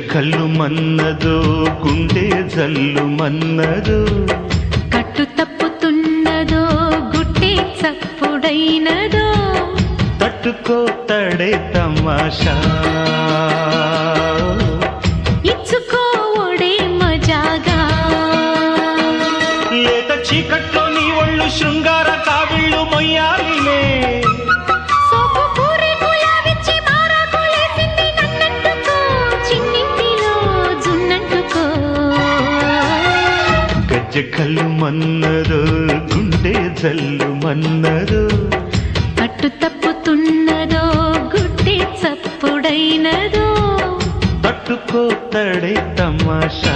కళ్ళు మన్నదో గుండె జల్లు మన్నదో కట్టు తప్పుతున్నదో గుట్టే చప్పుడైనదో తట్టుకో తడే తమాషా ఇచ్చుకో ఒడే మజాగా లేత చీకట్లో నీ ఒళ్ళు శృంగార కావిళ్ళు మొయ్యాలిలే కళ్ళు మన్నదో గుండె జల్లు మన్నదో అట్టు తప్పుతున్నదో గుడ్డే చప్పుడైనదో తట్టుకో తడే తమాషా